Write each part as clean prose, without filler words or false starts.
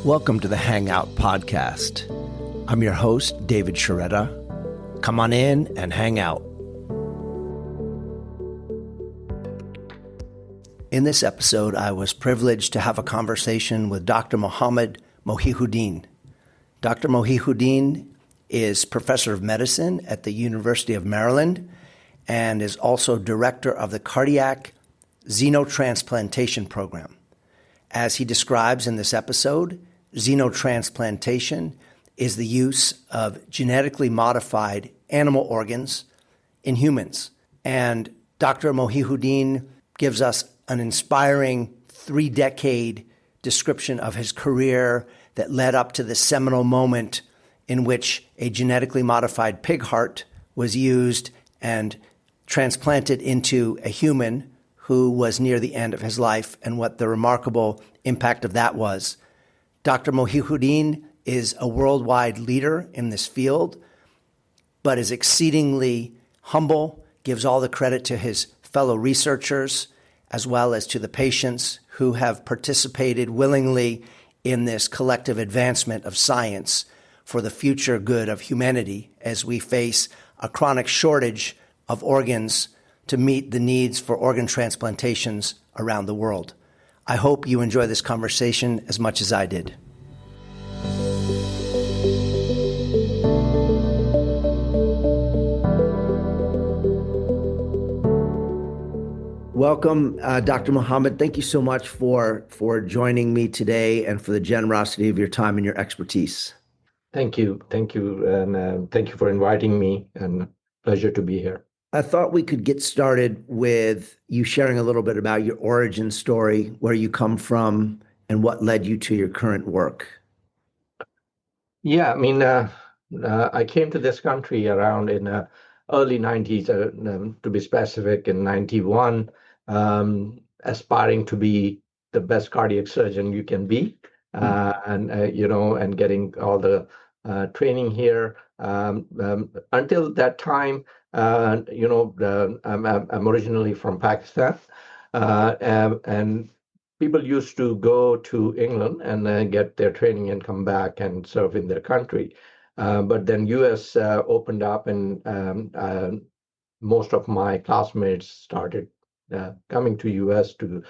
Welcome to the Hangout Podcast. I'm your host, David Sciarretta. Come on in and hang out. In this episode, I was privileged to have a conversation with Dr. Mohiuddin. Dr. Mohiuddin is professor of medicine at the University of Maryland and is also director of the cardiac xenotransplantation program. As he describes in this episode, xenotransplantation is the use of genetically modified animal organs in humans. And Dr. Mohiuddin gives us an inspiring 3-decade description of his career that led up to the seminal moment in which a genetically modified pig heart was used and transplanted into a human who was near the end of his life, and what the remarkable impact of that was. Dr. Mohiuddin is a worldwide leader in this field, but is exceedingly humble, gives all the credit to his fellow researchers, as well as to the patients who have participated willingly in this collective advancement of science for the future good of humanity as we face a chronic shortage of organs to meet the needs for organ transplantations around the world. I hope you enjoy this conversation as much as I did. Welcome, Dr. Mohammed. Thank you so much for joining me today and for the generosity of your time and your expertise. Thank you. And thank you for inviting me, and pleasure to be here. I thought we could get started with you sharing a little bit about your origin story, where you come from, and what led you to your current work. Yeah, I came to this country around in early 90s, to be specific, in 91, aspiring to be the best cardiac surgeon you can be, and getting all the training here. Until that time, I'm originally from Pakistan, and people used to go to England and get their training and come back and serve in their country. But then U.S. opened up, and most of my classmates started coming to U.S. to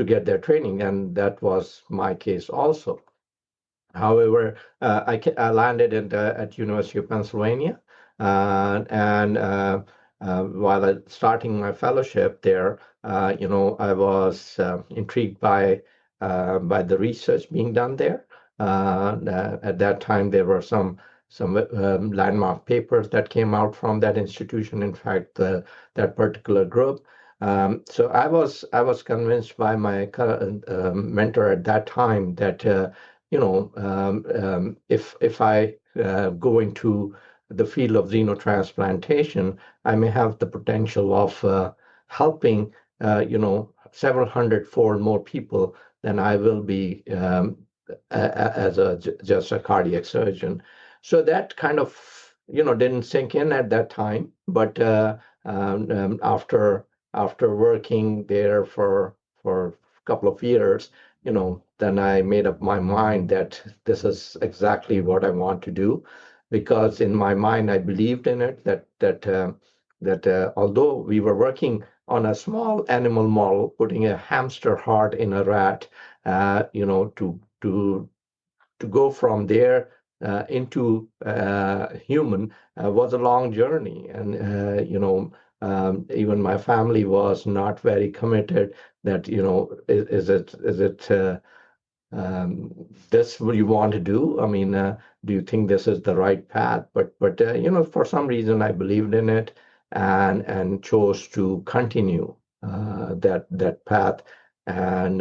get their training, and that was my case also. However, I landed at University of Pennsylvania, and while starting my fellowship there, I was intrigued by the research being done there. At that time, there were some landmark papers that came out from that institution. In fact, that particular group. So I was convinced by my mentor at that time that if I go into the field of xenotransplantation, I may have the potential of helping several hundredfold more people than I will be as just a cardiac surgeon. So that kind of didn't sink in at that time, but after working there for a couple of years, then I made up my mind that this is exactly what I want to do, because in my mind I believed in it, that although we were working on a small animal model, putting a hamster heart in a rat, to go from there into human was a long journey, and even my family was not very committed. That is it this what you want to do? Do you think this is the right path? But for some reason I believed in it and chose to continue that path, and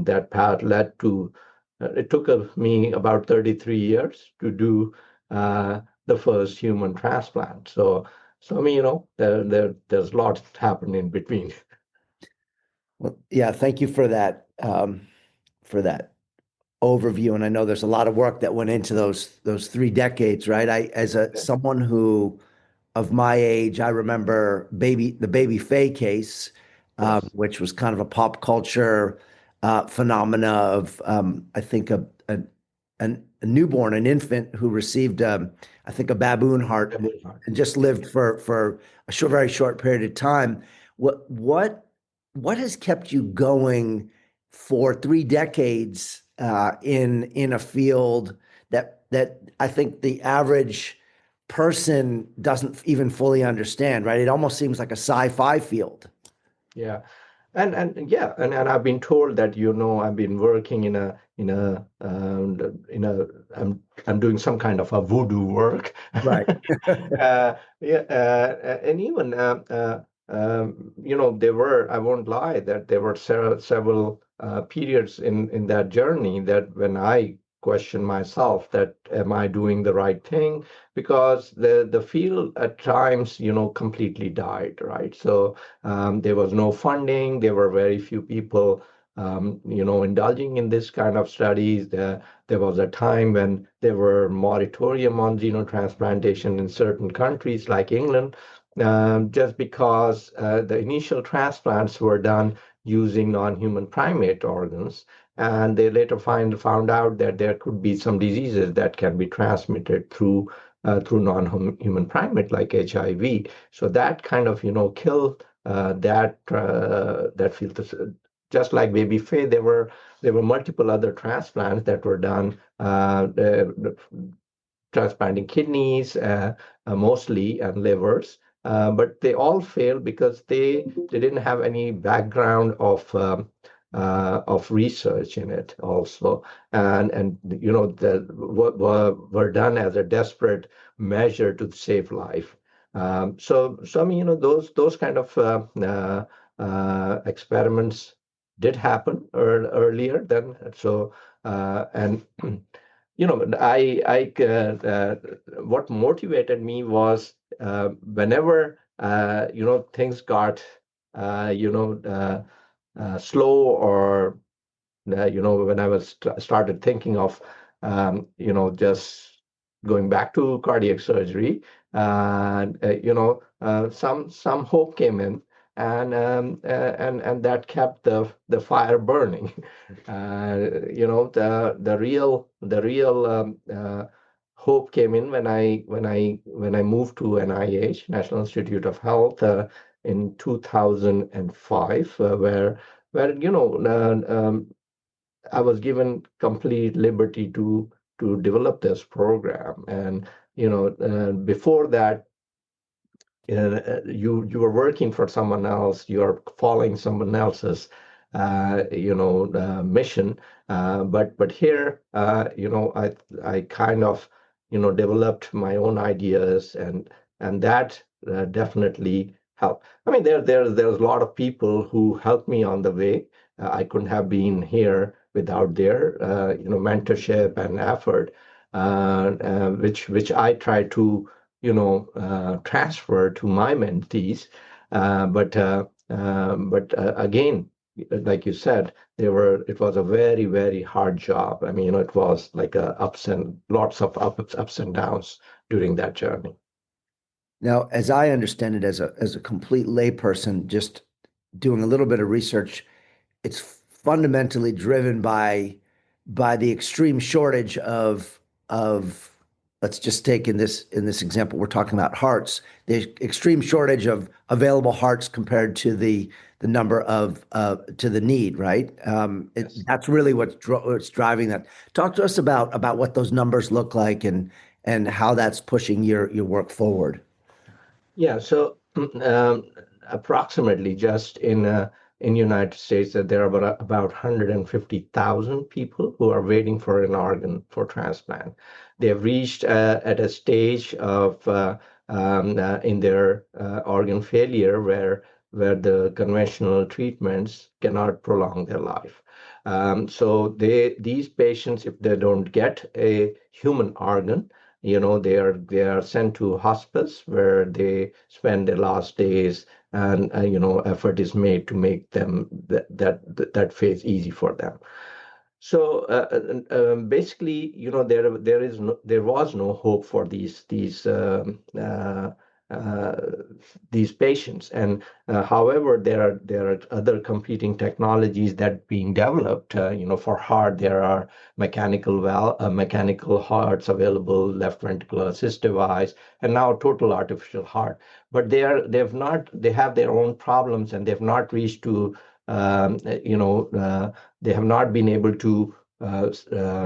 that path led to. It took me about 33 years to do the first human transplant. So there's lots happened in between. Well, yeah, thank you for that overview. And I know there's a lot of work that went into those 3 decades, right? Someone who of my age, I remember the Baby Faye case, Yes. which was kind of a pop culture phenomena of, I think, a newborn, an infant who received, I think, a baboon heart and just lived for a very short period of time. What what what has kept you going for 3 decades in a field that I think the average person doesn't even fully understand, right? It almost seems like a sci-fi field. Yeah. And I've been told that, I've been working I'm doing some kind of a voodoo work. Right. Yeah, and even I won't lie that there were several periods in that journey that when I questioned myself that am I doing the right thing? Because the field at times, completely died, right? So there was no funding. There were very few people, indulging in this kind of studies. There was a time when there were moratorium on xenotransplantation in certain countries like England, just because the initial transplants were done using non-human primate organs. And they later found out that there could be some diseases that can be transmitted through non-human primate like HIV. So that kind of, killed that field. Just like baby Faye, there were multiple other transplants that were done, transplanting kidneys, mostly, and livers. But they all failed because they didn't have any background of research in it also, and were done as a desperate measure to save life. So I mean, those kind of experiments did happen earlier than so, and what motivated me was whenever things got slow, or when I was started thinking of just going back to cardiac surgery, some hope came in, and that kept the fire burning. The real hope came in when I moved to NIH, National Institute of Health, in 2005, where I was given complete liberty to develop this program. And before that, you were working for someone else, you're following someone else's mission, but here, I kind of developed my own ideas, and that definitely helped. I mean, there's a lot of people who helped me on the way. I couldn't have been here without their mentorship and effort, which I try to transfer to my mentees. But again, like you said, it was a very, very hard job. I mean, it was like lots of ups and downs during that journey. Now, as I understand it, as a complete layperson, just doing a little bit of research, it's fundamentally driven by the extreme shortage of let's just take in this example we're talking about hearts, the extreme shortage of available hearts compared to the number of to the need, right? Yes. That's really what's driving that. Talk to us about what those numbers look like and how that's pushing your work forward. Yeah, so approximately just in United States that there are about 150,000 people who are waiting for an organ for transplant. They have reached at a stage of in their organ failure where the conventional treatments cannot prolong their life. So these patients, if they don't get a human organ, they are sent to hospice where they spend their last days, and effort is made to make them that phase easy for them. So basically, there was no hope for these these patients. And however, there are other competing technologies that being developed. For heart, there are mechanical hearts available, left ventricular assist device, and now total artificial heart. But they have their own problems, and they've not reached to they have not been able to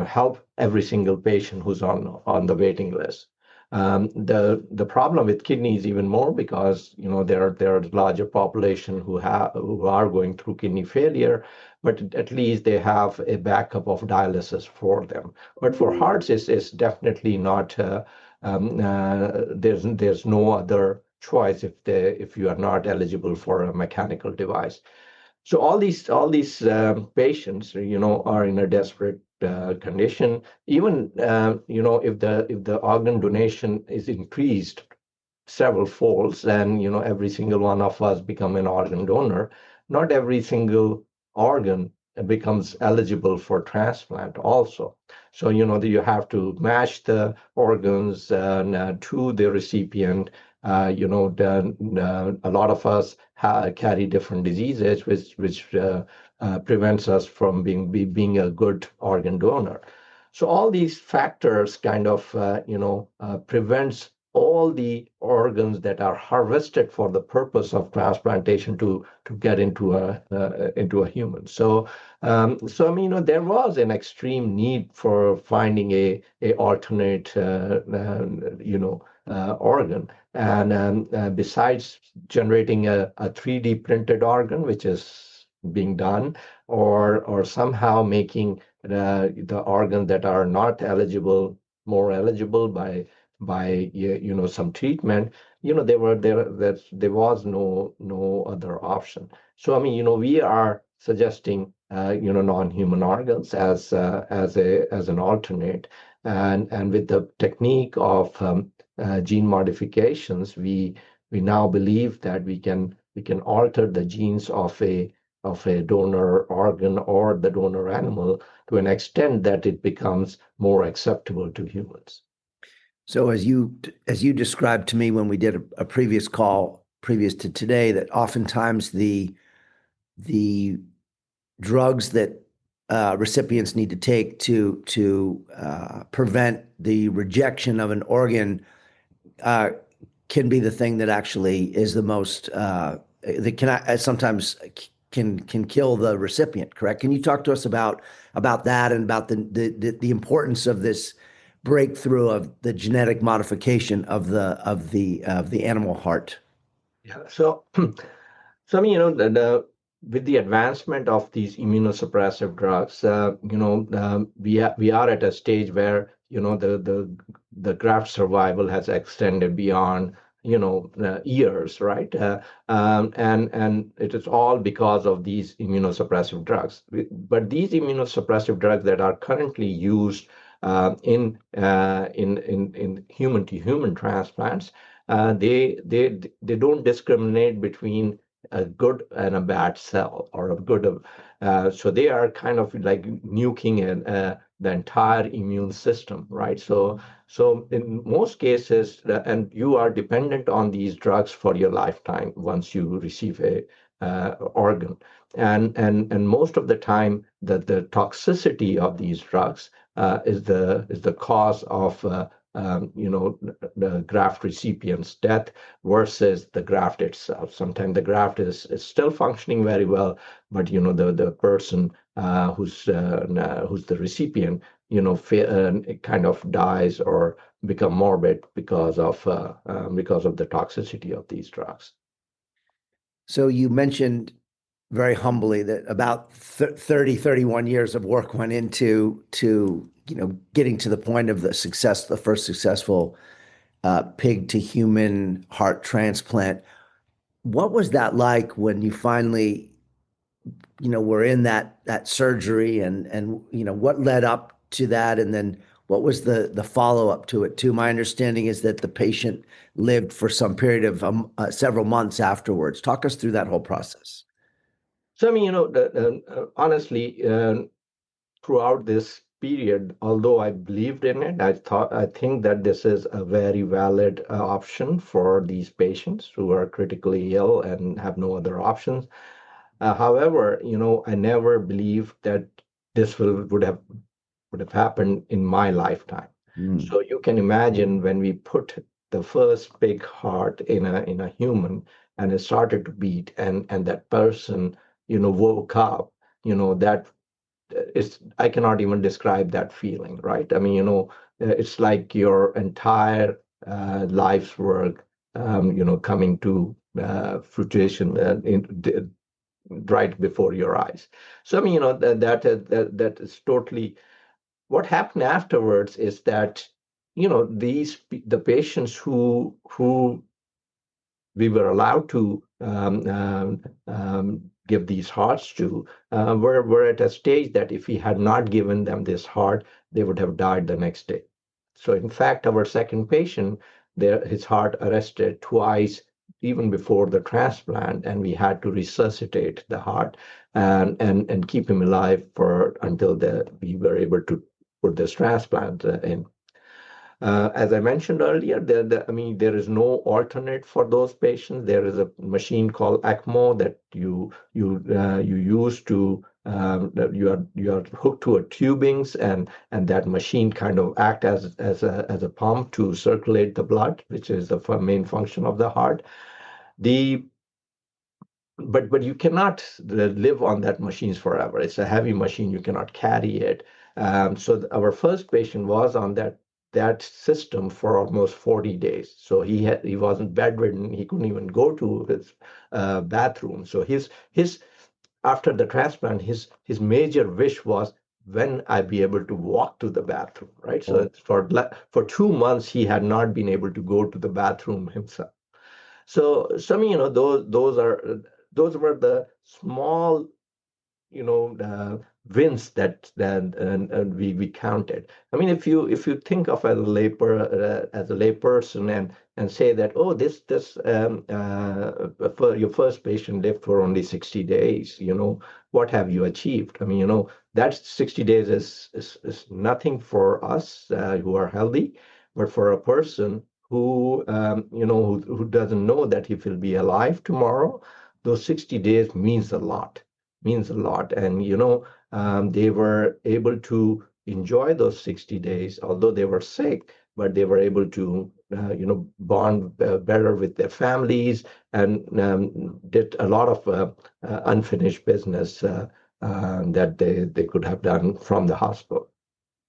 help every single patient who's on the waiting list. The problem with kidney is even more because there are larger population who are going through kidney failure, but at least they have a backup of dialysis for them. But for hearts, it's definitely not. There's no other choice if you are not eligible for a mechanical device. So all these patients, are in a desperate condition. Even if the organ donation is increased several folds, and every single one of us become an organ donor, not every single organ becomes eligible for transplant also. So you have to match the organs to the recipient. A lot of us carry different diseases, which prevents us from being a good organ donor. So all these factors kind of prevents all the organs that are harvested for the purpose of transplantation to get into a human. So there was an extreme need for finding a alternate organ. And besides generating a 3D printed organ, which is being done, or somehow making the organs that are not eligible more eligible by some treatment, there was no other option. So we are suggesting non-human organs as an alternate, and with the technique of gene modifications, we now believe that we can alter the genes of a donor organ or the donor animal to an extent that it becomes more acceptable to humans. So as you described to me when we did a previous call previous to today, that oftentimes the drugs that recipients need to take to prevent the rejection of an organ can be the thing that actually is the most that can sometimes can kill the recipient. Correct? Can you talk to us about that and about the importance of this breakthrough of the genetic modification of the animal heart? Yeah. So with the advancement of these immunosuppressive drugs, we are at a stage where the graft survival has extended beyond years, right? And it is all because of these immunosuppressive drugs. But these immunosuppressive drugs that are currently used in human to human transplants, they don't discriminate between a good and a bad cell, or a good. So they are kind of like nuking the entire immune system, right? So in most cases, and you are dependent on these drugs for your lifetime once you receive a organ, and most of the time the toxicity of these drugs is the cause of the graft recipient's death versus the graft itself. Sometimes the graft is still functioning very well, but the person who's the recipient kind of dies or become morbid because of the toxicity of these drugs. So you mentioned very humbly that about 31 years of work went into getting to the point of the first successful pig to human heart transplant. What was that like when you finally were in that surgery, and what led up to that, and then what was the follow-up to it too? My understanding is that the patient lived for some period of several months afterwards. Talk us through that whole process. So honestly, throughout this period, although I believed in it, I think that this is a very valid option for these patients who are critically ill and have no other options. However, I never believed that this would have happened in my lifetime. Mm. So you can imagine when we put the first big heart in a human and it started to beat and that person, woke up, that I cannot even describe that feeling, right? I mean, it's like your entire life's work, coming to fruition right before your eyes. So I mean, that is totally what happened afterwards is that the patients who we were allowed to give these hearts to were at a stage that if we had not given them this heart, they would have died the next day. So in fact, our second patient, his heart arrested twice even before the transplant, and we had to resuscitate the heart and keep him alive for until we were able to put this transplant in. As I mentioned earlier, I mean, there is no alternate for those patients. There is a machine called ECMO that you use to that you are hooked to a tubings, and that machine kind of act as a pump to circulate the blood, which is the main function of the heart. The but you cannot live on that machines forever. It's a heavy machine. You cannot carry it. So our first patient was on that system for almost 40 days. So he wasn't bedridden. He couldn't even go to his bathroom. So his after the transplant, his major wish was when I be able to walk to the bathroom, right? So Oh. it's for 2 months he had not been able to go to the bathroom himself. So some, those were the small, wins that and we counted. I mean, if you think of as a layperson and say that, oh, this for your first patient lived for only 60 days, what have you achieved? I mean, that 60 days is nothing for us who are healthy, but for a person who doesn't know that he will be alive tomorrow, those 60 days means a lot. And they were able to enjoy those 60 days, although they were sick, but they were able to bond better with their families and did a lot of unfinished business that they could have done from the hospital.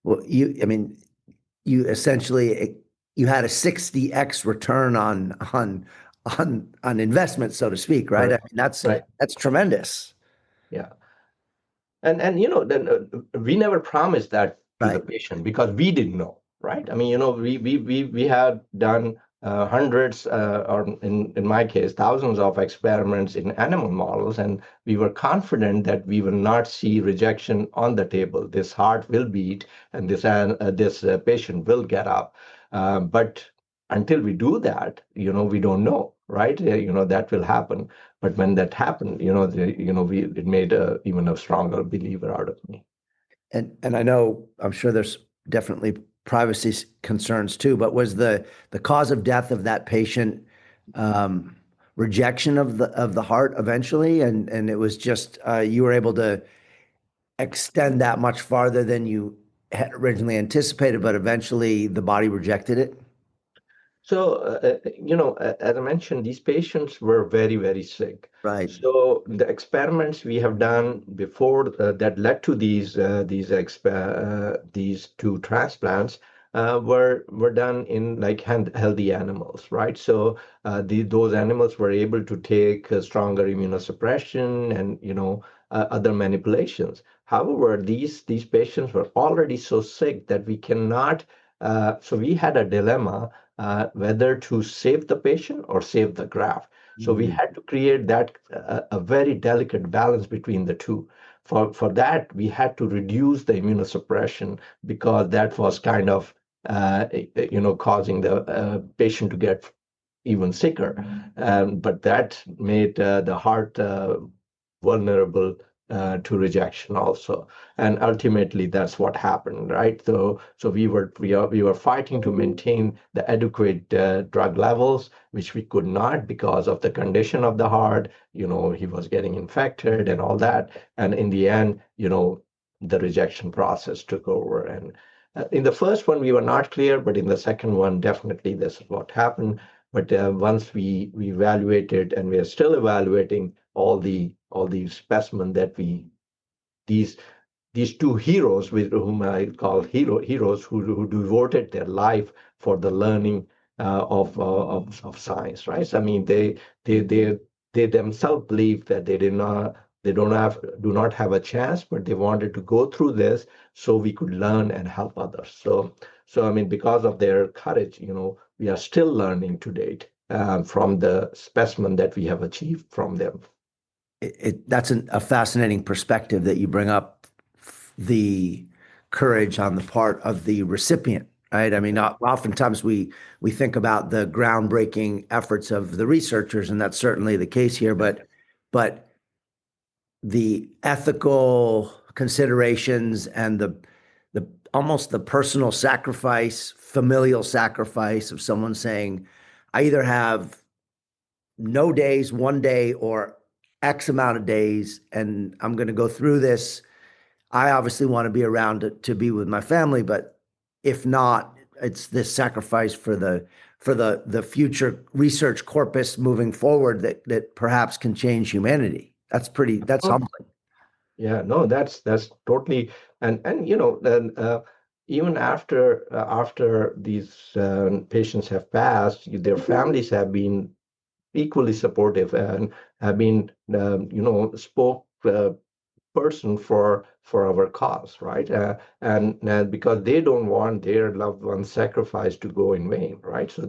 Well, I mean, you essentially you had a 60x return on investment, so to speak, right? I Right. mean, Right. that's tremendous. Yeah. And then we never promised that to the Right. patient because we didn't know, right? I mean, we had done hundreds, or in my case, thousands of experiments in animal models, and we were confident that we will not see rejection on the table. This heart will beat, and this patient will get up. But until we do that, we don't know, right? That will happen. But when that happened, it made even a stronger believer out of me. And I know, I'm sure there's definitely privacy concerns too, but was the cause of death of that patient rejection of the heart eventually, and it was just you were able to extend that much farther than you had originally anticipated, but eventually the body rejected it? So, as I mentioned, these patients were very, very sick. Right. So the experiments we have done before that led to these two transplants were done in like healthy animals, right? So those animals were able to take stronger immunosuppression and other manipulations. However, these patients were already so sick that we cannot. So we had a dilemma whether to save the patient or save the graft. So we Mhm. had to create that a very delicate balance between the two. For that, we had to reduce the immunosuppression because that was kind of causing the patient to get even sicker. But that made the heart vulnerable to rejection also. And ultimately, that's what happened, right? So we were fighting to maintain the adequate drug levels, which we could not because of the condition of the heart. He was getting infected and all that. And in the end, the rejection process took over. And in the first one, we were not clear, but in the second one, definitely this is what happened. But once we evaluated, and we are still evaluating all the specimen that these these two heroes, with whom I call heroes, who devoted their life for the learning of science, right? So, I mean, they they they themselves believe that they do not have a chance, but they wanted to go through this so we could learn and help others. So I mean, because of their courage, we are still learning to date from the specimen that we have achieved from them. That's a fascinating perspective that you bring up, the courage on the part of the recipient, right? I mean, oftentimes we think about the groundbreaking efforts of the researchers, and that's certainly the case here, but the ethical considerations and the almost the personal sacrifice, familial sacrifice of someone saying, I either have no days, one day, or X amount of days, and I'm going to go through this. I obviously want to be around to be with my family, but if not, it's this sacrifice for the future research corpus moving forward that perhaps can change humanity. That's Oh, humbling. yeah, no, that's totally. And then even after these patients have passed, their families have been equally supportive and have been spoke person for our cause, right? And because they don't want their loved ones sacrificed to go in vain, right? So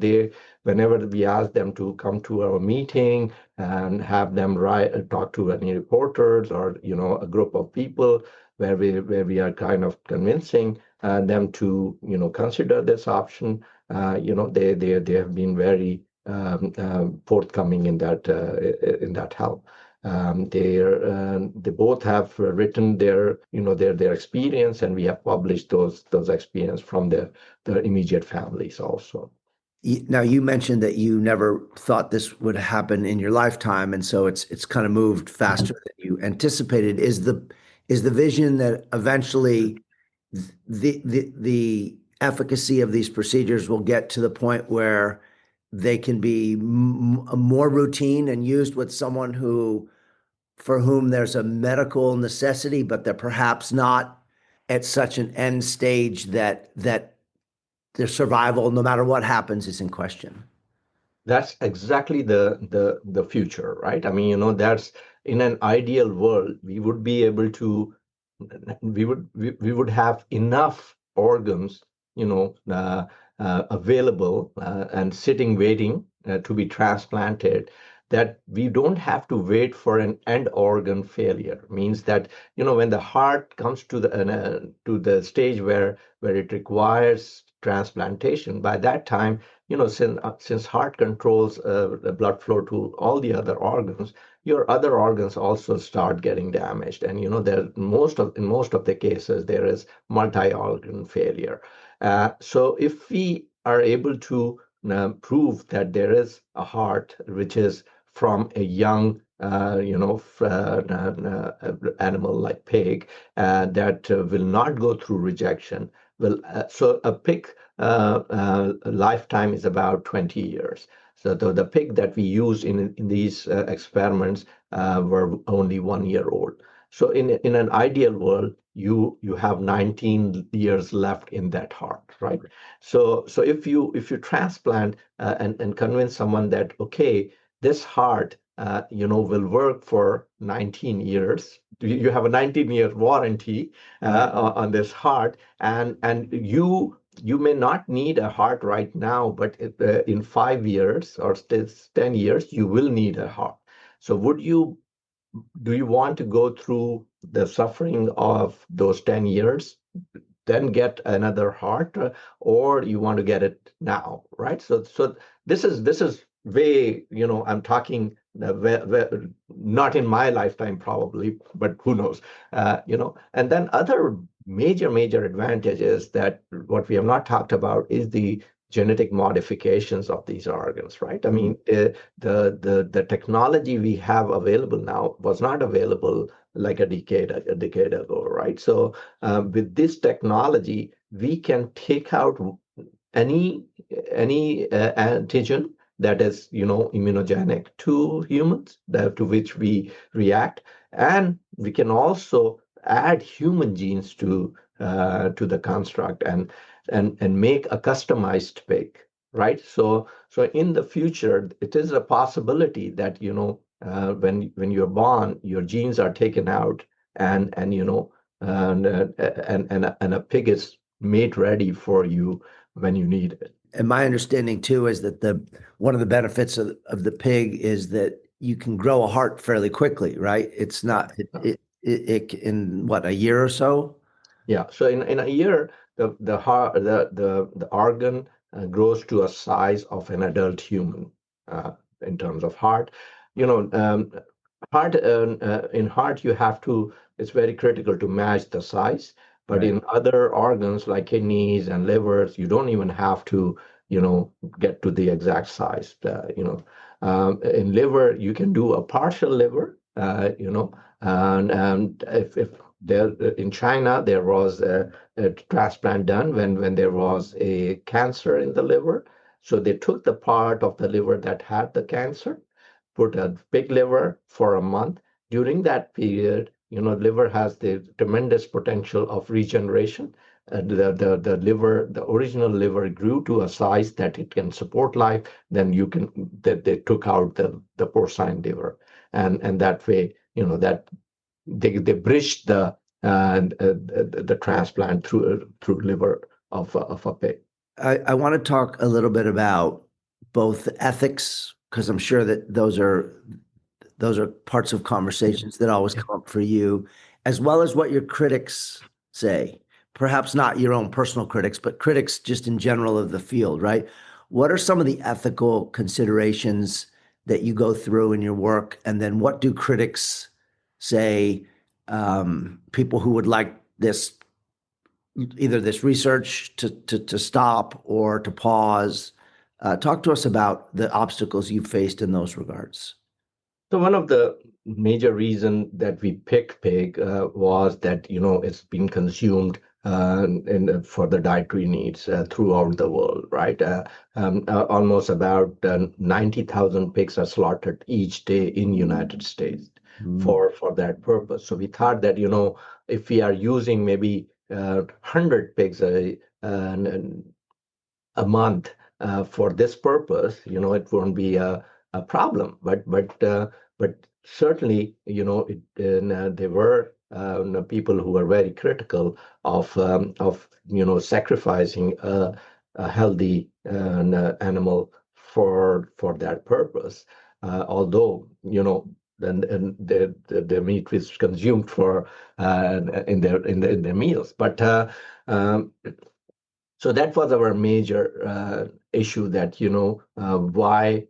whenever we ask them to come to our meeting and have them talk to any reporters or a group of people where we are kind of convincing them to consider this option, they have been very forthcoming in that help. They both have written their experience, and we have published those experience from their immediate families also. Now, you mentioned that you never thought this would happen in your lifetime, and so it's kind of moved faster than you anticipated. Is the vision that eventually the efficacy of these procedures will get to the point where they can be more routine and used with someone for whom there's a medical necessity, but they're perhaps not at such an end stage that their survival, no matter what happens, is in question? That's exactly the future, right? I mean, that's in an ideal world, we would be able to we would have enough organs, available and sitting waiting to be transplanted, that we don't have to wait for an end organ failure. Means that when the heart comes to the stage where it requires transplantation, by that time, since heart controls the blood flow to all the other organs, your other organs also start getting damaged. And there in most of the cases there is multi-organ failure. So if we are able to prove that there is a heart which is from a young animal like pig that will not go through rejection. So a pig lifetime is about 20 years. So the pig that we use in these experiments were only 1 year old. So in an ideal world, you have 19 years left in that heart, right? So if you transplant and convince someone that, okay, this heart will work for 19 years. You have a 19-year warranty Right. on this heart, and you may not need a heart right now, but in 5 years or 10 years, you will need a heart. So do you want to go through the suffering of those 10 years, then get another heart, or you want to get it now, right? So this is way, I'm talking not in my lifetime probably, but who knows? And then other major advantages that what we have not talked about is the genetic modifications of these organs, right? I mean, the technology we have available now was not available like a decade ago, right? So with this technology, we can take out any antigen that is immunogenic to humans, to which we react, and we can also add human genes to the construct and make a customized pig, right? So in the future, it is a possibility that when you're born, your genes are taken out, and a pig is made ready for you when you need it. And my understanding too is that one of the benefits of the pig is that you can grow a heart fairly quickly, right? It's not it in what, a year or so? Yeah. So in a year, the heart the organ grows to a size of an adult human in terms of heart. You know, heart in heart you have to. It's very critical to match the size. But Right. in other organs like kidneys and livers, you don't even have to, get to the exact size. In liver, you can do a partial liver. And if there in China there was a transplant done when there was a cancer in the liver, so they took the part of the liver that had the cancer, put a big liver for a month. During that period, liver has the tremendous potential of regeneration. The liver, the original liver, grew to a size that it can support life. Then they took out the porcine liver, and that way, that they bridged the transplant through liver of a pig. I want to talk a little bit about both ethics, because I'm sure that those are parts of conversations that always come up for you, as well as what your critics say. Perhaps not your own personal critics, but critics just in general of the field, right? What are some of the ethical considerations that you go through in your work? And then what do critics say, people who would like either this research to stop or to pause? Talk to us about the obstacles you've faced in those regards. So one of the major reason that we picked pig was that it's been consumed for the dietary needs throughout the world, right? Almost about 90,000 pigs are slaughtered each day in United States for that purpose. So we thought that if we are using maybe 100 pigs a month for this purpose, it won't be a problem. But certainly, there were people who were very critical of sacrificing a healthy animal for that purpose. Although then the meat is consumed for in their meals, but so that was our major issue, that why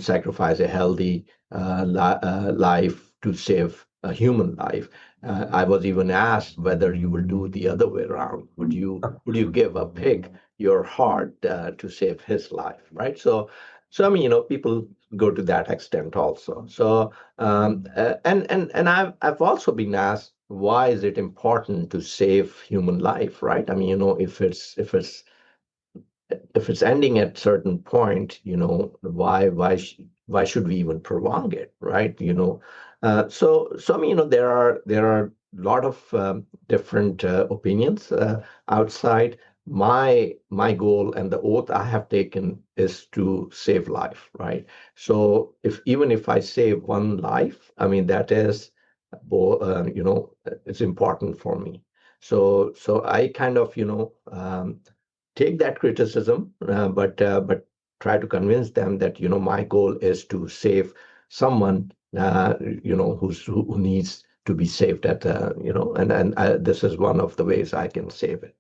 sacrifice a healthy life to save a human life. I was even asked whether you will do the other way around. Would you give a pig your heart to save his life, right? So I mean, people go to that extent also. So and I've also been asked, why is it important to save human life, right? I mean, if it's ending at certain point, why should we even prolong it, right? So I mean, there are a lot of different opinions outside. My goal and the oath I have taken is to save life, right? So even if I save one life, I mean, that is, it's important for me. So I kind of take that criticism, but try to convince them that my goal is to save someone who needs to be saved and this is one of the ways I can save it.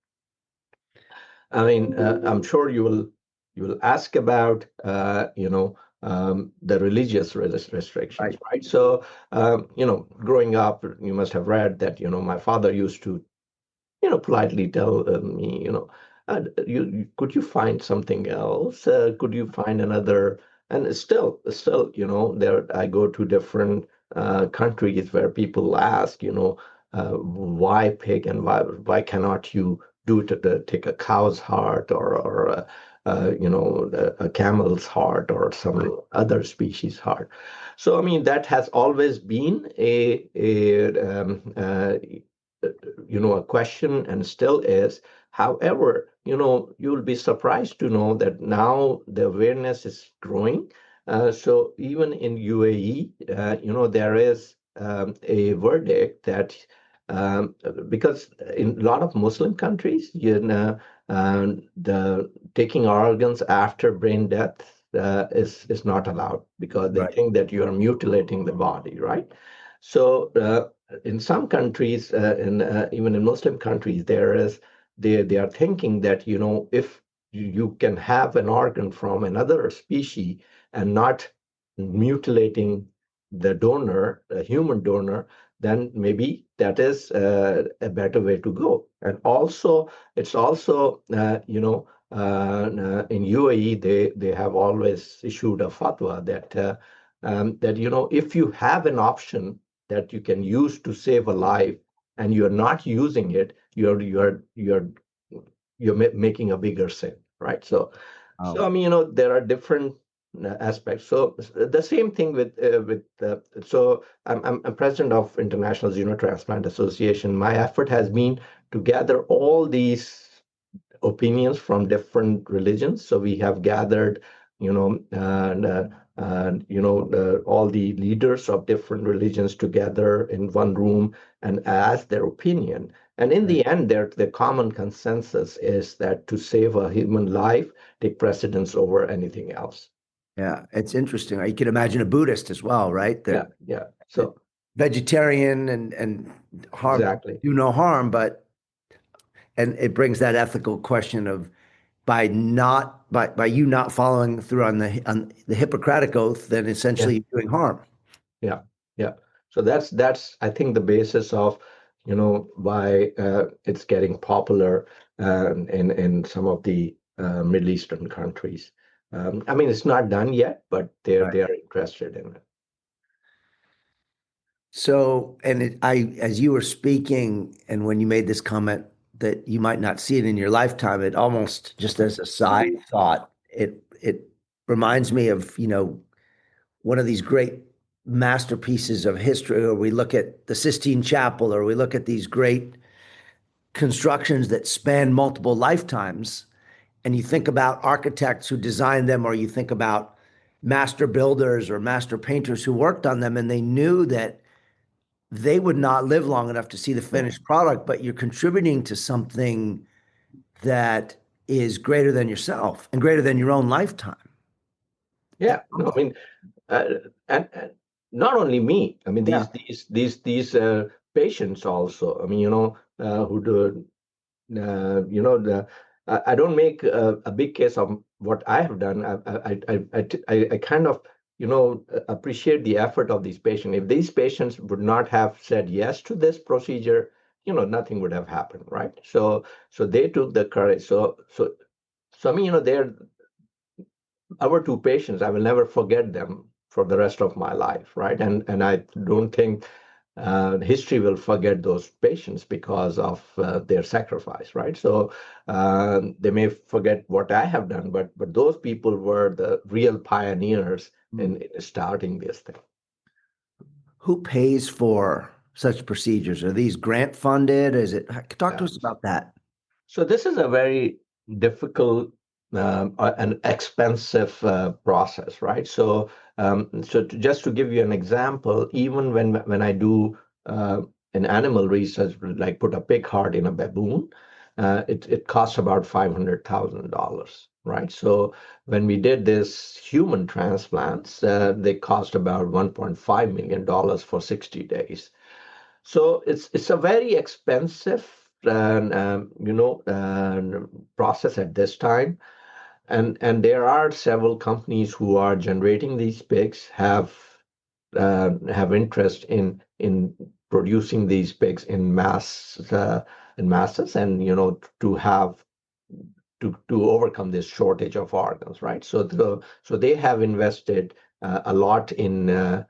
I mean, I'm sure you will ask about the religious restrictions, Right. right? So, growing up, you must have read that, my father used to politely tell me, could you find something else? Could you find another? And still, there I go to different countries where people ask, why pig and why cannot you do it? Take a cow's heart or a camel's heart or some other species heart. So I mean that has always been a question and still is. However, you'll be surprised to know that now the awareness is growing. So even in UAE, there is a verdict that because in a lot of Muslim countries, the taking organs after brain death is not allowed because they Right. think that you are mutilating the body, right? So in some countries, even in Muslim countries, they are thinking that if you can have an organ from another species and not mutilating the donor, a human donor, then maybe that is a better way to go. And also, it's also in UAE they have always issued a fatwa that if you have an option that you can use to save a life and you're not using it, you're making a bigger sin, right? So Oh, I mean, there are different aspects. So the same thing so I'm president of International Xenotransplant Association. My effort has been to gather all these opinions from different religions. So we have gathered, all the leaders of different religions together in one room and ask their opinion. And in right. the end, the common consensus is that to save a human life, take precedence over anything else. Yeah, it's interesting. You can imagine a Buddhist as well, right? Yeah, yeah. That So vegetarian and harm exactly. do no harm, but and it brings that ethical question of by you not following through on the Hippocratic oath, then Yeah. essentially you're doing harm. Yeah, yeah. So that's I think the basis of why it's getting popular in some of the Middle Eastern countries. I mean, it's not done yet, but Right. they are interested in it. So, as you were speaking, and when you made this comment that you might not see it in your lifetime, it almost just as a side thought, it reminds me of, one of these great masterpieces of history, or we look at the Sistine Chapel, or we look at these great constructions that span multiple lifetimes, and you think about architects who designed them, or you think about master builders or master painters who worked on them, and they knew that they would not live long enough to see the finished product, but you're contributing to something that is greater than yourself and greater than your own lifetime. That's Yeah, no, I humbling. mean, uh, and not only me. I mean, Yeah. these patients also. I mean, who do I don't make a big case of what I have done. I kind of appreciate the effort of these patients. If these patients would not have said yes to this procedure, nothing would have happened, right? So they took the courage. So I mean, they're our two patients. I will never forget them for the rest of my life, right? And I don't think history will forget those patients because of their sacrifice, right? So they may forget what I have done, but those people were the real pioneers Hmm. in starting this thing. Who pays for such procedures? Are these grant funded? Is it, talk to Yeah. us about that. So this is a very difficult and expensive process, right? Just to give you an example, even when I do an animal research, like put a pig heart in a baboon, it costs about $500,000, right? So when we did this human transplants, they cost about $1.5 million for 60 days. So it's a very expensive process at this time. and there are several companies who are generating these pigs, have interest in producing these pigs in masses, and to overcome this shortage of organs, right? So they have invested a lot in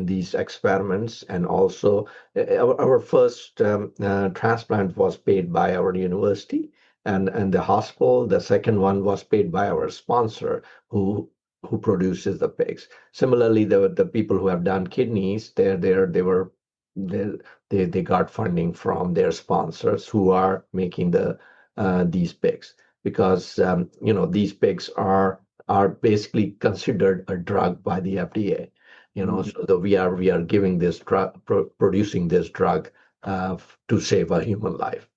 these experiments, and also our first transplant was paid by our university and the hospital. The second one was paid by our sponsor, who produces the pigs. Similarly, the people who have done kidneys, they got funding from their sponsors who are making these pigs, because these pigs are basically considered a drug by the FDA. So that we are giving this drug, producing this drug to save a human life.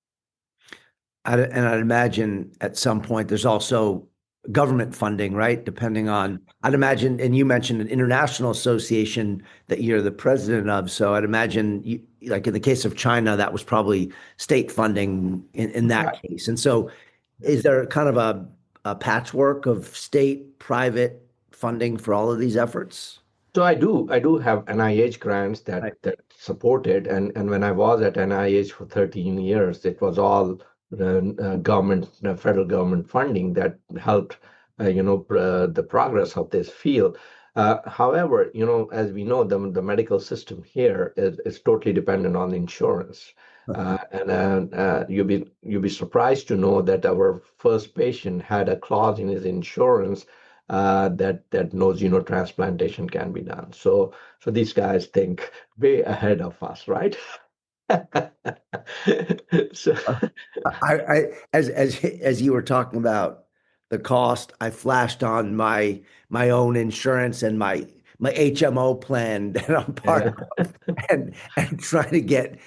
And I'd imagine at some point there's also government funding, right? I'd imagine, and you mentioned an international association that you're the president of. So I'd imagine, like in the case of China, that was probably state funding in that Right. case. And so is there kind of a patchwork of state, private funding for all of these efforts? So I do have NIH grants Right. that support it, and when I was at NIH for 13 years, it was all federal government funding that helped, the progress of this field. However, as we know, the medical system here is totally dependent on insurance. And you'll be surprised to know that our first patient had a clause in his insurance that no xenotransplantation can be done. So these guys think way ahead of us, right? So As you were talking about the cost, I flashed on my own insurance and my HMO plan that I'm part yeah, of, and trying to get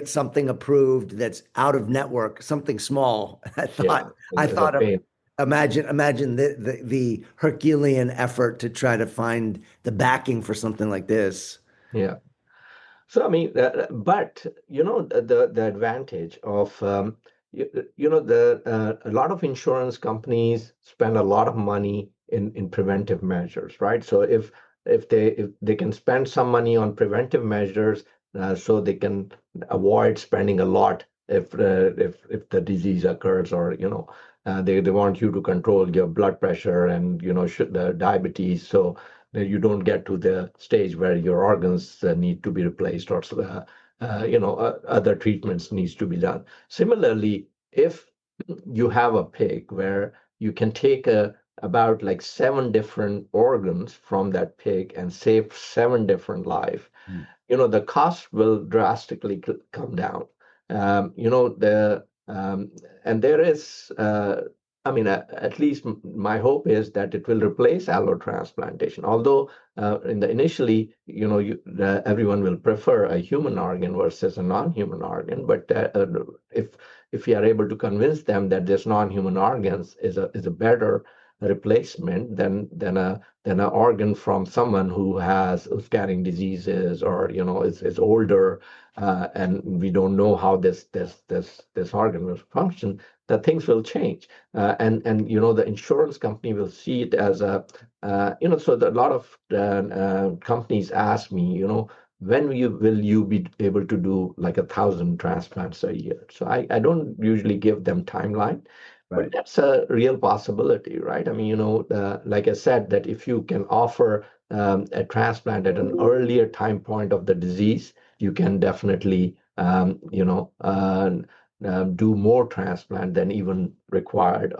something approved that's out of network, something small. yeah, I it's a thought of pain. imagine the Herculean effort to try to find the backing for something like this. Yeah. So I mean, but the advantage of a lot of insurance companies spend a lot of money in preventive measures, right? So if they can spend some money on preventive measures, so they can avoid spending a lot if the disease occurs, or they want you to control your blood pressure and the diabetes, so that you don't get to the stage where your organs need to be replaced, or other treatments needs to be done. Similarly, if you have a pig where you can take about like 7 different organs from that pig and save 7 different lives, the cost will drastically come down. Um, you know, the and there is, I mean, at least my hope is that it will replace allotransplantation. Although in the initially, everyone will prefer a human organ versus a non-human organ. But if we are able to convince them that this non-human organs is a better replacement than an organ from someone who's carrying diseases, or is older, and we don't know how this organ will function, that things will change, and the insurance company will see it as so a lot of companies ask me, when will you be able to do like 1,000 transplants a year? So I don't usually give them timeline, but Right. that's a real possibility, right? I mean, like I said, that if you can offer a transplant at an earlier time point of the disease, you can definitely, do more transplant than even required,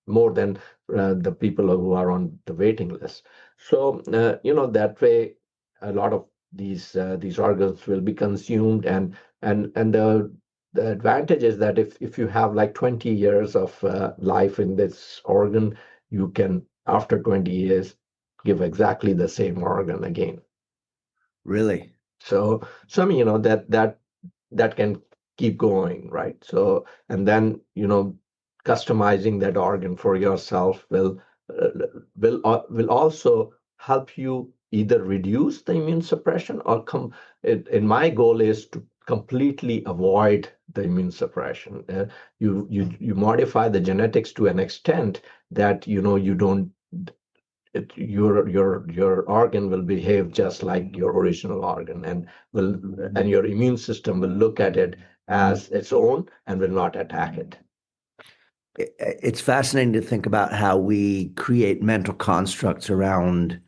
more than the people who are on the waiting list. So, that way, a lot of these organs will be consumed, and the advantage is that if you have like 20 years of life in this organ, you can, after 20 years, give exactly the same organ again. Really? So I mean, that can keep going, right? So, and then, customizing that organ for yourself uh, will also help you either reduce the immune suppression, or come. My goal is to completely avoid the immune suppression. You modify the genetics to an extent that you don't your organ will behave just like your original organ, and your immune system will look at it as its own and will not attack it. It's fascinating to think about how we create mental constructs around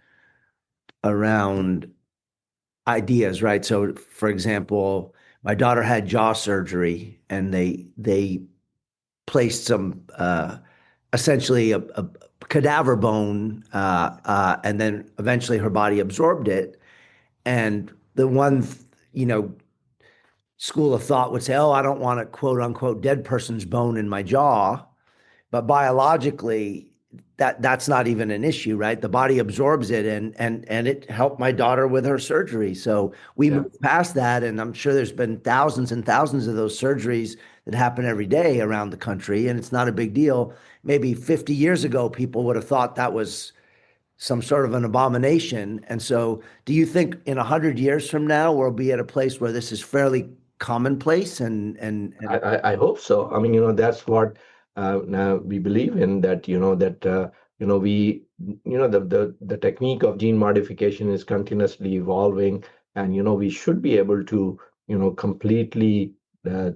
ideas, right? So, for example, my daughter had jaw surgery, and they placed some essentially a cadaver bone, and then eventually her body absorbed it. And the one, you know, school of thought would say, "Oh, I don't want a quote unquote dead person's bone in my jaw." But biologically, that's not even an issue, right? The body absorbs it, and it helped my daughter with her surgery. So we Yeah. moved past that, and I'm sure there's been thousands and thousands of those surgeries that happen every day around the country, and it's not a big deal. Maybe 50 years ago, people would have thought that was some sort of an abomination. And so, do you think in 100 years from now we'll be at a place where this is fairly commonplace I hope so. I mean, that's what now we believe in, that, we, the technique of gene modification is continuously evolving, and, we should be able to, completely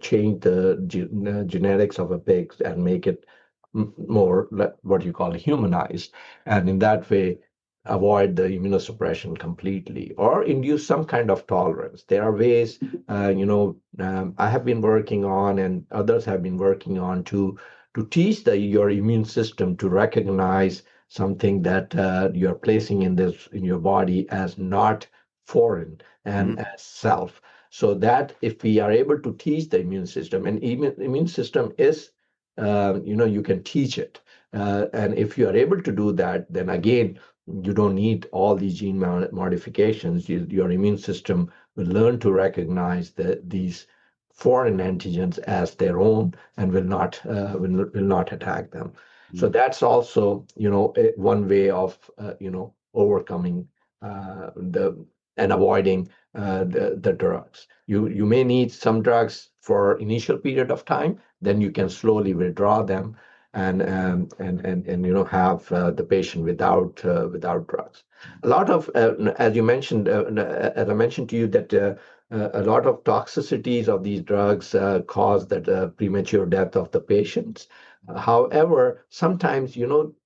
change the genetics of a pig and make it more what you call humanized. And in that way, avoid the immunosuppression completely or induce some kind of tolerance. There are ways, I have been working on, and others have been working on, to teach your immune system to recognize something that you're placing in your body as not foreign and as self. So that if we are able to teach the immune system, and even immune system is, you can teach it. And if you are able to do that, then again, you don't need all these gene modifications. Your immune system will learn to recognize these foreign antigens as their own and will not attack them. So that's also one way of overcoming the and avoiding the drugs. You may need some drugs for initial period of time, then you can slowly withdraw them and have the patient without drugs. A lot of as you mentioned, as I mentioned to you, that a lot of toxicities of these drugs cause that premature death of the patients. However, sometimes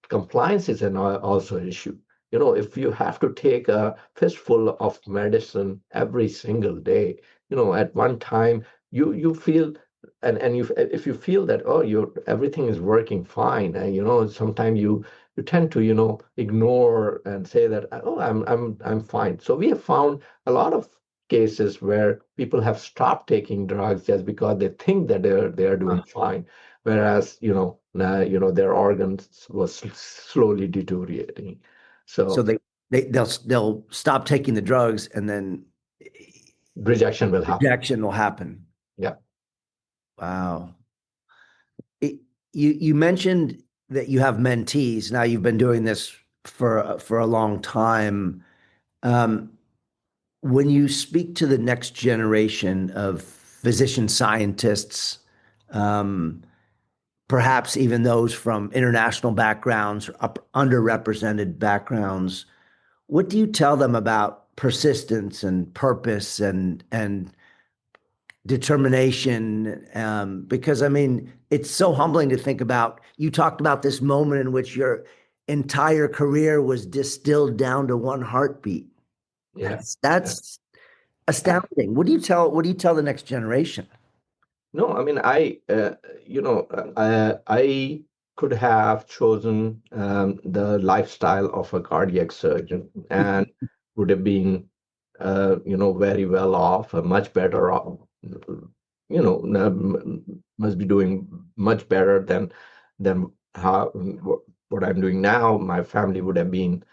compliance is also an issue. If you have to take a fistful of medicine every single day, at one time you feel, and if you feel that, oh, your everything is working fine, and sometimes you tend to ignore and say that, oh, I'm fine. So we have found a lot of cases where people have stopped taking drugs just because they think that they're doing fine, whereas their organs was slowly deteriorating. So So they'll stop taking the drugs, and then rejection will happen. rejection will happen. Yeah. Wow. You mentioned that you have mentees. Now you've been doing this for a long time. When you speak to the next generation of physician scientists, um, perhaps even those from international backgrounds, or underrepresented backgrounds, what do you tell them about persistence and purpose and determination? Because I mean, it's so humbling to think about. You talked about this moment in which your entire career was distilled down to one heartbeat. Yeah. That's astounding. What do you tell the next generation? No, I mean, I could have chosen the lifestyle of a cardiac surgeon and would have been, very well off, much better off, must be doing much better than what I'm doing now. My family would have been,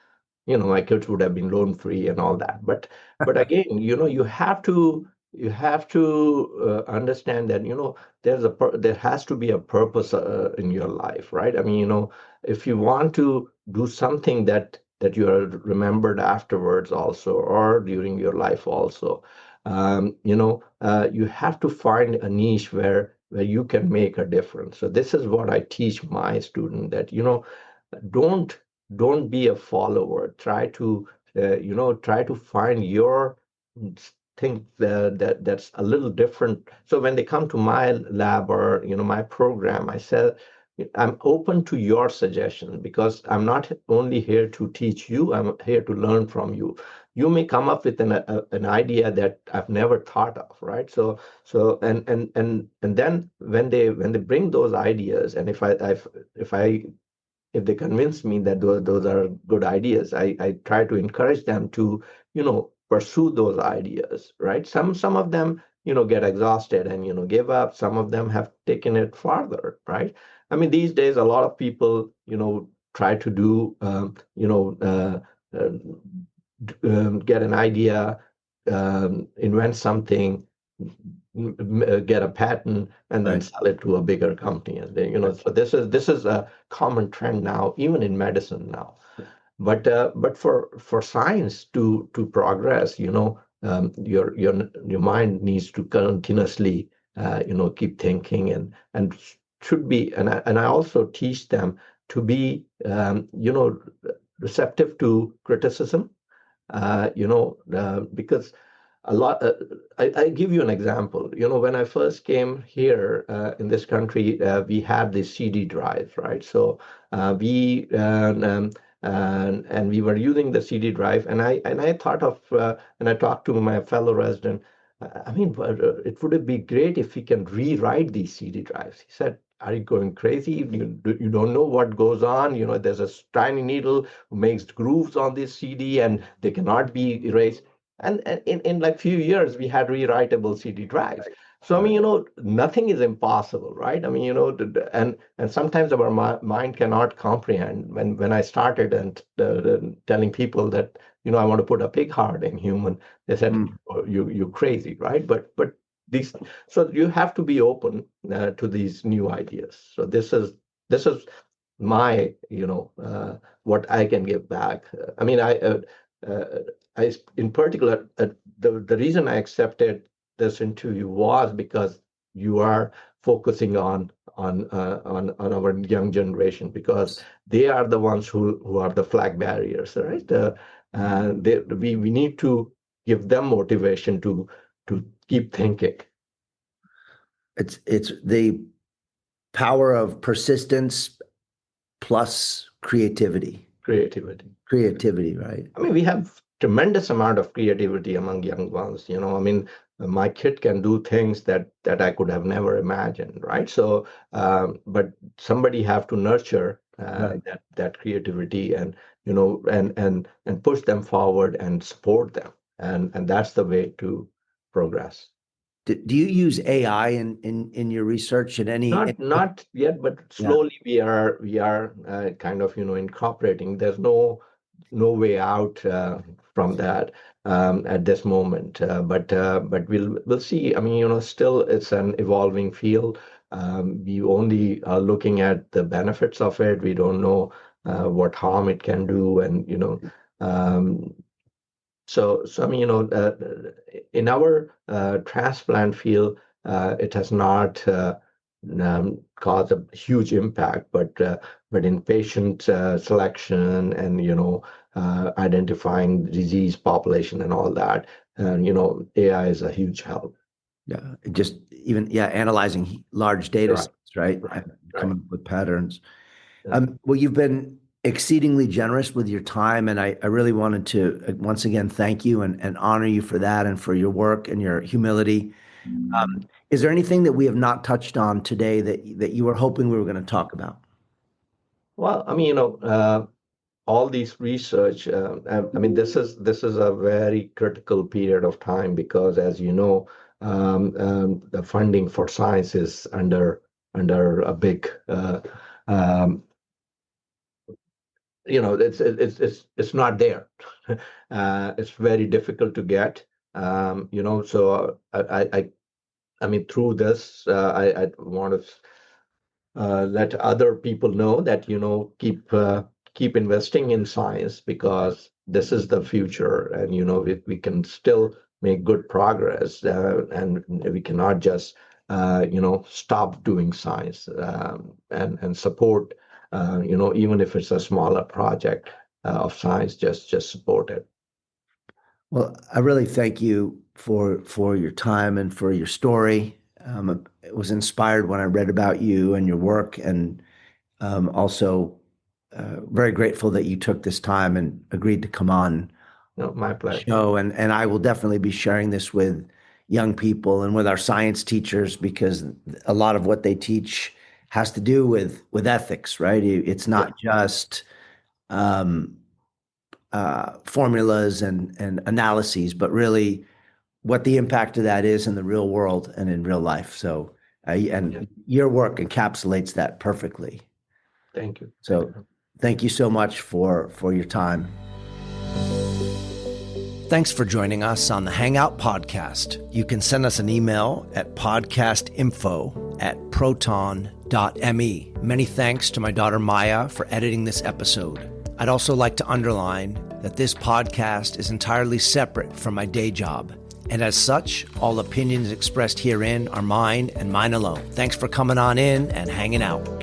my kids would have been loan free and all that. But again, you have to understand that there has to be a purpose in your life, right? I mean, if you want to do something that you are remembered afterwards also, or during your life also, you have to find a niche where you can make a difference. So this is what I teach my student, that don't don't be a follower. Try to find your thing that's a little different. So when they come to my lab or my program, I said I'm open to your suggestions, because I'm not only here to teach you, I'm here to learn from you. You may come up with an idea that I've never thought of, right? And then when they bring those ideas, and if they convince me that those are good ideas, I try to encourage them to, pursue those ideas, right? Some of them, get exhausted and, give up. Some of them have taken it farther, right? I mean, these days, a lot of people, try to do, uh, get an idea, invent something, get a patent, and then Right. sell it to a bigger company. And so this is a common trend now, even in medicine now. But for science to progress, your mind needs to continuously, keep thinking, and should be. And I also teach them to be, receptive to criticism, because a lot. I give you an example. When I first came here, in this country, we had the CD drive, right? So we and we were using the CD drive, and I thought of, and I talked to my fellow resident. I mean, it would be great if we can rewrite these CD drives. He said, "Are you going crazy? You don't know what goes on. There's a tiny needle who makes grooves on this CD, and they cannot be erased." And in like few years, we had rewritable CD drives. So I mean, nothing is impossible, right? I mean, and sometimes our mind cannot comprehend. When I started and telling people that I want to put a pig heart in human, they said, Mm. "Oh, you crazy, right?" But these, so you have to be open to these new ideas. So this is my, what I can give back. I mean, uh, in particular, the reason I accepted this interview was because you are focusing on our young generation, because they are the ones who are the flag barriers, right? We need to give them motivation to keep thinking. It's the power of persistence plus creativity. Creativity. Creativity, right? I mean, we have tremendous amount of creativity among young ones. I mean, my kid can do things that I could have never imagined, right? So, but somebody have to nurture Right. that creativity, and and push them forward and support them, and that's the way to progress. Do you use AI in your research in Not yet, but yeah. slowly we are kind of incorporating. There's no way out from that at this moment. But we'll see. I mean, still it's an evolving field. We only are looking at the benefits of it. We don't know what harm it can do, and Um, so I mean, in our transplant field, it has not caused a huge impact, but in patient selection, and identifying disease population and all that, and AI is a huge help. Yeah. Just even, yeah, analyzing large data Right, sets, right? right, And right. coming up with patterns. Yeah. Well, you've been exceedingly generous with your time, and I really wanted to once again thank you and honor you for that and for your work and your humility. Is there anything that we have not touched on today that you were hoping we were going to talk about? Well, I mean, all these research, I mean, this is a very critical period of time, because, as you know, the funding for science is under a big, it's not there. It's very difficult to get. So I mean, through this, I want to let other people know that keep investing in science, because this is the future, and we can still make good progress, and we cannot just stop doing science, and support, even if it's a smaller project of science, just support it. Well, I really thank you for your time and for your story. I was inspired when I read about you and your work, and also very grateful that you took this time and agreed to come on No, my the pleasure. show. And I will definitely be sharing this with young people and with our science teachers, because a lot of what they teach has to do with ethics, right? It's Yeah, not just um, formulas and analyses, but really what the impact of that is in the real world and in real life. So, yeah. and your work encapsulates that perfectly. Thank you. So, thank you so much for your time. Thanks for joining us on the Hangout Podcast. You can send us an email at podcastinfo@proton.me. Many thanks to my daughter Maya for editing this episode. I'd also like to underline that this podcast is entirely separate from my day job, and as such, all opinions expressed herein are mine and mine alone. Thanks for coming on in and hanging out.